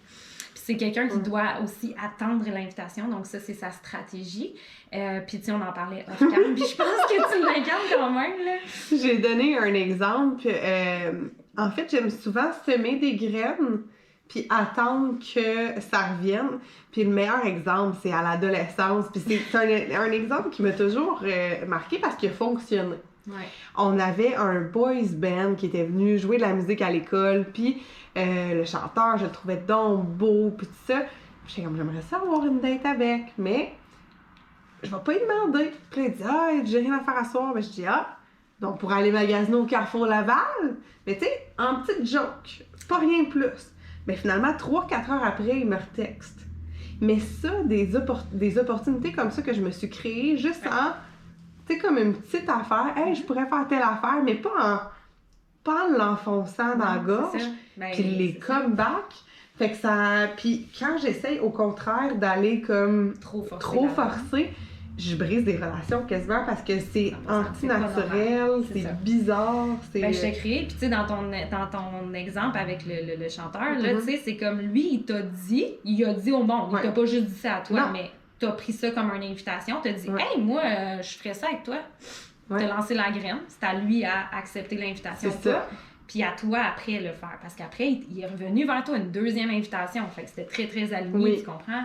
C'est quelqu'un qui doit aussi attendre l'invitation, donc ça, c'est sa stratégie. Puis, tu sais, on en parlait off-cam, puis je pense que tu l'incarnes quand même, là. J'ai donné un exemple. En fait, j'aime souvent semer des graines, puis attendre que ça revienne. Puis le meilleur exemple, c'est à l'adolescence. Puis c'est un exemple qui m'a toujours marqué parce qu'il a fonctionné. Ouais. On avait un boys band qui était venu jouer de la musique à l'école, puis le chanteur, je le trouvais donc beau, puis tout ça. Puis j'étais comme, j'aimerais ça avoir une date avec, mais je vais pas lui demander. Puis là, il dit, j'ai rien à faire à soir. Ben, je dis, donc pour aller magasiner au Carrefour Laval, mais tu sais, en petite joke, pas rien de plus. Mais finalement, 3-4 heures après, il me retexte. Mais ça, des opportunités comme ça que je me suis créées juste en... Tu sais, comme une petite affaire. Hey, je pourrais faire telle affaire, mais pas en l'enfonçant dans la gorge. Puis les comebacks. Fait que ça... Puis quand j'essaye, au contraire, d'aller comme... Trop forcer, je brise des relations quasiment parce que c'est antinaturel, c'est bizarre. Ben, je t'ai créé, puis tu sais, dans ton exemple avec le chanteur, là, tu sais, c'est comme lui, il a dit au monde, il t'a pas juste dit ça à toi, mais t'as pris ça comme une invitation, t'as dit, hey, moi, je ferais ça avec toi. T'as lancé la graine, c'est à lui à accepter l'invitation. C'est ça. Puis à toi après le faire. Parce qu'après, il est revenu vers toi une deuxième invitation. Fait que c'était très, très aligné, tu comprends?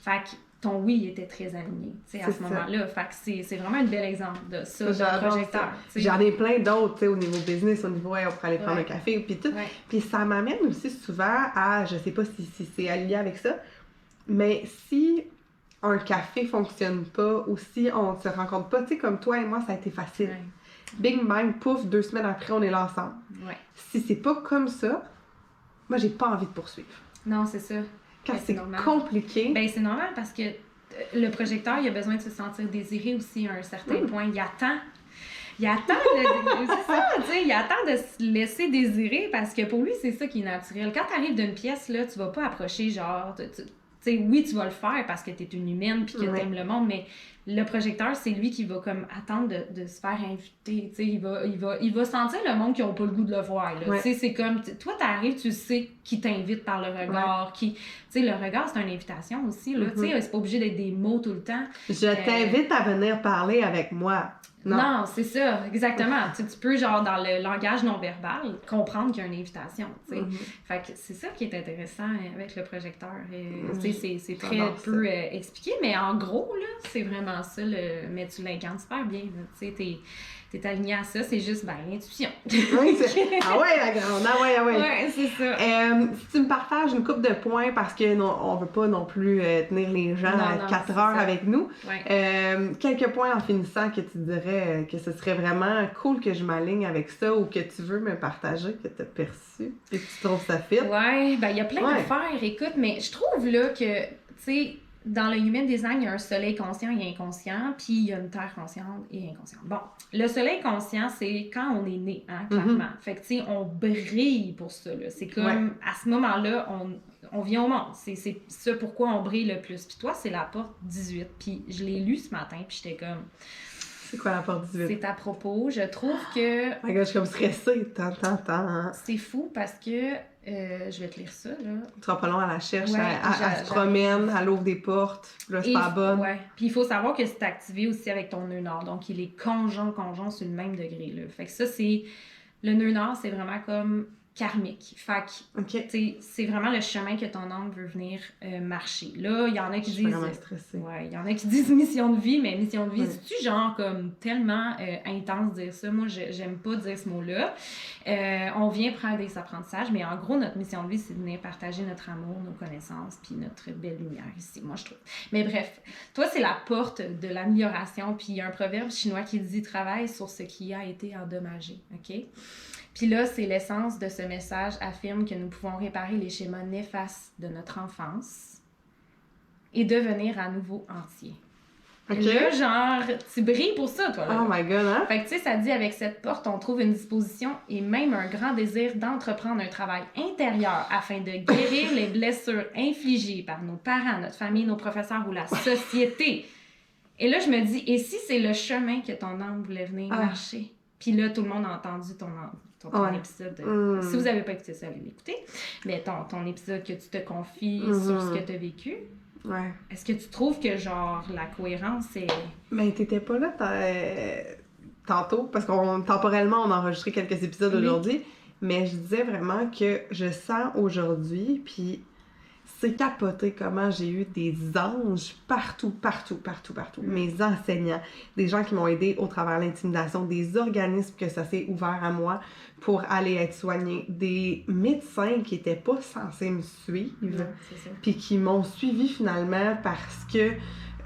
Fait que ton oui était très aligné, tu sais, à ce moment-là. Fait que c'est vraiment un bel exemple de ça, de projecteur. J'en ai plein d'autres, tu sais, au niveau business, au niveau, on pourrait aller prendre un café, puis tout. Puis ça m'amène aussi souvent à, je sais pas si c'est allié avec ça, mais si un café fonctionne pas ou si on se rencontre pas, tu sais, comme toi et moi, ça a été facile. Big Bang, pouf, 2 semaines après, on est là ensemble. Si c'est pas comme ça, moi, j'ai pas envie de poursuivre. Non, c'est ça. Quand Ben, c'est normal. compliqué. Ben, c'est normal parce que le projecteur, il a besoin de se sentir désiré aussi à un certain point. Il attend. C'est ça, tu sais, il attend de se laisser désirer parce que pour lui, c'est ça qui est naturel. Quand tu arrives d'une pièce, là, tu vas pas approcher genre, tu sais, oui, tu vas le faire parce que tu es une humaine puis que tu aimes le monde, mais le projecteur, c'est lui qui va comme attendre de se faire inviter, tu sais, il va sentir le monde qui n'a pas le goût de le voir, là. Tu sais, c'est comme, toi, t'arrives, tu sais qui t'invite par le regard, tu sais, le regard, c'est une invitation aussi, là, tu sais, c'est pas obligé d'être des mots tout le temps. Je t'invite à venir parler avec moi. Non, c'est ça, exactement. Tu peux, genre, dans le langage non-verbal, comprendre qu'il y a une invitation, tu sais. Fait que c'est ça qui est intéressant avec le projecteur. Tu sais, c'est très peu expliqué, mais en gros, là, c'est vraiment ça, mais tu l'incarnes super bien, tu sais, t'es aligné à ça, c'est juste, ben, l'intuition. Oui, ah ouais, la grande, ah ouais. Ouais, c'est ça. Si tu me partages une couple de points, parce que on veut pas non plus tenir les gens à 4 heures avec nous, quelques points en finissant que tu dirais que ce serait vraiment cool que je m'aligne avec ça ou que tu veux me partager, que tu as perçu et que tu trouves ça fit. Ouais, ben il y a plein d'affaires, écoute, mais je trouve là que, tu sais, dans le Human Design, il y a un soleil conscient et inconscient, puis il y a une terre consciente et inconsciente. Bon, le soleil conscient, c'est quand on est né, hein, clairement. Fait que, tu sais, on brille pour ça, là. C'est comme, à ce moment-là, on vient au monde. C'est ça pourquoi on brille le plus. Puis toi, c'est la porte 18. Puis je l'ai lu ce matin, puis j'étais comme... C'est quoi la porte 18? C'est à propos. Je trouve que... Oh my God, je suis comme stressée. C'est fou parce que... je vais te lire ça, là. Tu seras pas long à la cherche, elle se promène, elle ouvre des portes, là, c'est pas bonne. Ouais. Puis il faut savoir que c'est activé aussi avec ton nœud nord, donc il est conjoint sur le même degré, là. Fait que ça, c'est... Le nœud nord, c'est vraiment comme karmique. Fait que, c'est vraiment le chemin que ton âme veut venir marcher. Là, il y en a qui disent... vraiment stressée. Ouais, il y en a qui disent mission de vie, mais mission de vie, c'est-tu genre comme tellement intense de dire ça? Moi, j'aime pas dire ce mot-là. On vient prendre des apprentissages, mais en gros, notre mission de vie, c'est de venir partager notre amour, nos connaissances, puis notre belle lumière ici, moi, je trouve. Mais bref, toi, c'est la porte de l'amélioration, puis il y a un proverbe chinois qui dit « Travaille sur ce qui a été endommagé », OK? Puis là, c'est l'essence de ce message affirme que nous pouvons réparer les schémas néfastes de notre enfance et devenir à nouveau entier. Là, genre, tu brilles pour ça, toi, là. Oh my God, hein? Fait que, tu sais, ça dit, avec cette porte, on trouve une disposition et même un grand désir d'entreprendre un travail intérieur afin de guérir les blessures infligées par nos parents, notre famille, nos professeurs ou la société. Et là, je me dis, et si c'est le chemin que ton âme voulait venir marcher? Puis là, tout le monde a entendu ton épisode. Si vous n'avez pas écouté ça, allez l'écouter. Mais ton épisode que tu te confies sur ce que tu as vécu. Ouais. Est-ce que tu trouves que, genre, la cohérence est... Mais t'étais pas là tantôt, parce qu'on temporellement, on a enregistré quelques épisodes aujourd'hui, mais je disais vraiment que je sens aujourd'hui, puis c'est capoté comment j'ai eu des anges partout. Mes enseignants, des gens qui m'ont aidé au travers de l'intimidation, des organismes que ça s'est ouvert à moi pour aller être soignée, des médecins qui étaient pas censés me suivre, puis qui m'ont suivi finalement parce que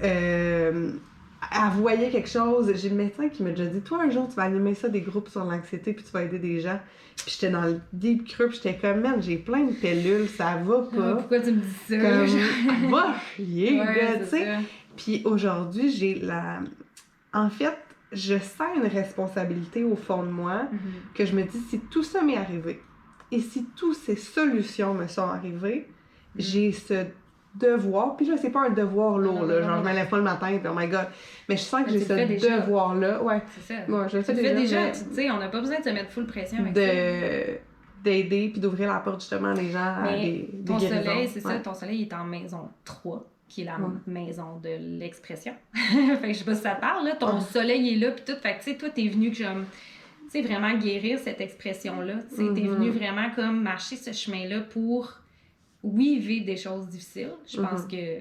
elle voyait quelque chose. J'ai le médecin qui m'a déjà dit, toi un jour tu vas animer ça, des groupes sur l'anxiété, puis tu vas aider des gens. Puis j'étais dans le deep creux, puis j'étais comme, man, j'ai plein de pilules, ça va pas. Pourquoi tu me dis ça? Comme, va chier, tu sais. Puis aujourd'hui, j'ai la... En fait, je sens une responsabilité au fond de moi, que je me dis, si tout ça m'est arrivé, et si toutes ces solutions me sont arrivées, j'ai ce devoir, puis là, c'est pas un devoir lourd, là, genre je me lève pas le matin, puis oh my God, mais je sens que j'ai ce devoir-là, c'est ça, je le fais déjà, tu sais, on n'a pas besoin de se mettre full pression avec ça. D'aider, puis d'ouvrir la porte justement à des gens, à des ton guérisons. Soleil, c'est ça, ton soleil est en maison 3, qui est la maison de l'expression. Fait que je sais pas si ça te parle, là, ton soleil est là, puis tout, fait que tu sais, toi, t'es venu comme... Tu sais, vraiment guérir cette expression-là, tu sais, t'es venu vraiment comme marcher ce chemin-là pour... Oui, vivre des choses difficiles. Je pense que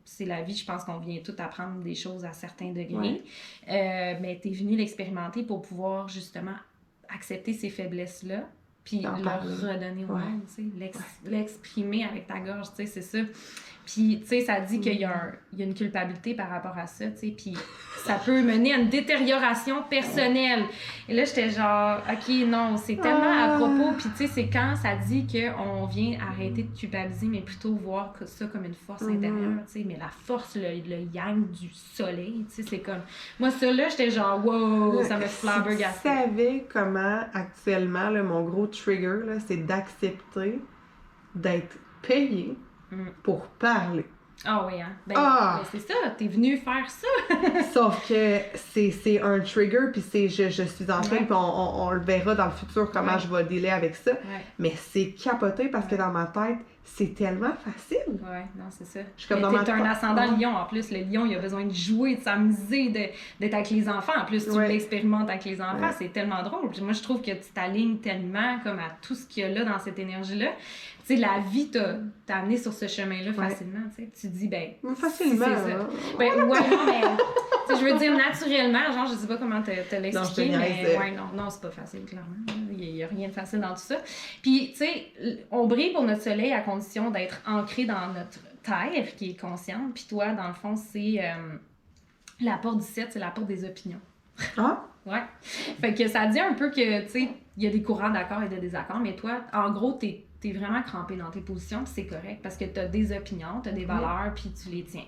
c'est la vie. Je pense qu'on vient tout apprendre des choses à certains degrés. Mais tu es venu l'expérimenter pour pouvoir justement accepter ces faiblesses-là puis D'en le parler. redonner au Ouais. monde, tu sais, l'exprimer avec ta gorge, tu sais, c'est ça. Puis, tu sais, ça dit qu'il y a une culpabilité par rapport à ça, tu sais, puis ça peut mener à une détérioration personnelle. Et là, j'étais genre, OK, non, c'est tellement à propos, puis tu sais, c'est quand ça dit qu'on vient arrêter de culpabiliser, mais plutôt voir ça comme une force intérieure, tu sais, mais la force, le yang du soleil, tu sais, c'est comme... Moi, ça, là, j'étais genre, wow, ça me flabbergasté. Si tu savais comment, actuellement, là, mon gros trigger, là, c'est d'accepter d'être payé pour parler. Ah oui, hein? Ben, c'est ça, t'es venu faire ça! Sauf que c'est un trigger, puis je suis en train, puis on le verra dans le futur comment je vais dealer avec ça. Mais c'est capoté parce que dans ma tête, c'est tellement facile. Ouais, non, c'est ça. Je suis comme t'es un ascendant lion en plus. Le lion, il a besoin de jouer, de s'amuser, d'être avec les enfants. En plus, tu l'expérimentes avec les enfants, c'est tellement drôle. Puis moi, je trouve que tu t'alignes tellement comme à tout ce qu'il y a là dans cette énergie-là. Tu sais, la vie t'a amené sur ce chemin-là facilement, tu sais. Tu dis, ben... Facilement, c'est ça. Ben, ouais, non, mais... Tu sais, je veux dire, naturellement, genre, je sais pas comment te l'expliquer, mais ouais, non, c'est pas facile, clairement. Il y a rien de facile dans tout ça. Puis, tu sais, on brille pour notre soleil à condition d'être ancré dans notre terre, qui est consciente. Puis toi, dans le fond, c'est... la porte du 7, c'est la porte des opinions. Ah? Ouais. Fait que ça dit un peu que, tu sais, il y a des courants d'accord et de désaccord, mais toi, en gros, t'es vraiment crampé dans tes positions, puis c'est correct, parce que t'as des opinions, t'as des valeurs, puis tu les tiens.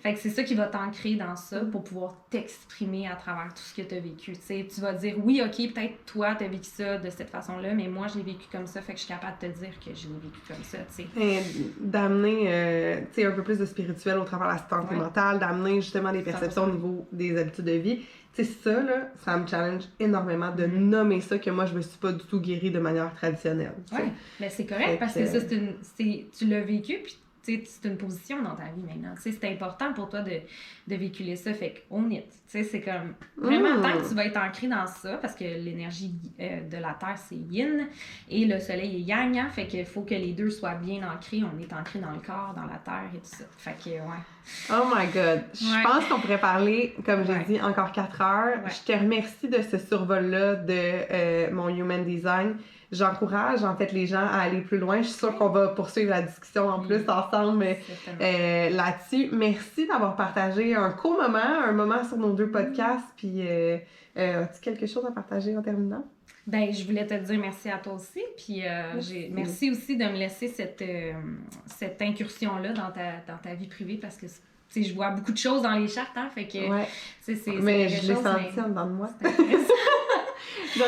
Fait que c'est ça qui va t'ancrer dans ça pour pouvoir t'exprimer à travers tout ce que t'as vécu. Tu sais, tu vas dire, oui, OK, peut-être toi, t'as vécu ça de cette façon-là, mais moi, je l'ai vécu comme ça, fait que je suis capable de te dire que je l'ai vécu comme ça, tu sais. D'amener, tu sais, un peu plus de spirituel au travers de la santé mentale, d'amener justement des perceptions au niveau des habitudes de vie. Tu sais, ça, là, ça me challenge énormément de nommer ça, que moi, je me suis pas du tout guérie de manière traditionnelle. Oui, mais c'est correct, parce que ça, tu l'as vécu, puis tu sais, c'est une position dans ta vie maintenant. Tu sais, c'est important pour toi de véhiculer ça, fait que own it. Tu sais, c'est comme, vraiment, tant que tu vas être ancré dans ça, parce que l'énergie de la Terre, c'est yin, et le Soleil est yang, hein, fait qu'il faut que les deux soient bien ancrés. On est ancré dans le corps, dans la Terre et tout ça. Fait que, Oh my God! Je pense qu'on pourrait parler, comme j'ai dit, encore 4 heures. Je te remercie de ce survol-là de mon Human Design. J'encourage, en fait, les gens à aller plus loin. Je suis sûre qu'on va poursuivre la discussion en plus ensemble là-dessus. Merci d'avoir partagé un court moment, un moment sur nos 2 podcasts. Puis, as-tu quelque chose à partager en terminant? Ben, je voulais te dire merci à toi aussi, puis merci aussi de me laisser cette incursion-là dans ta vie privée, parce que, tu sais, je vois beaucoup de choses dans les chartes, hein, fait que, mais je l'ai senti en dedans de moi.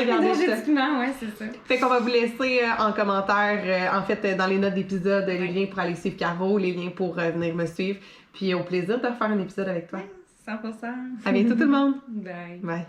Énergétiquement, ouais, c'est ça. Fait qu'on va vous laisser en commentaire, en fait, dans les notes d'épisode, les liens pour aller suivre Caro, les liens pour venir me suivre, puis au plaisir de faire un épisode avec toi. 100%. À bientôt tout le monde! Bye! Bye!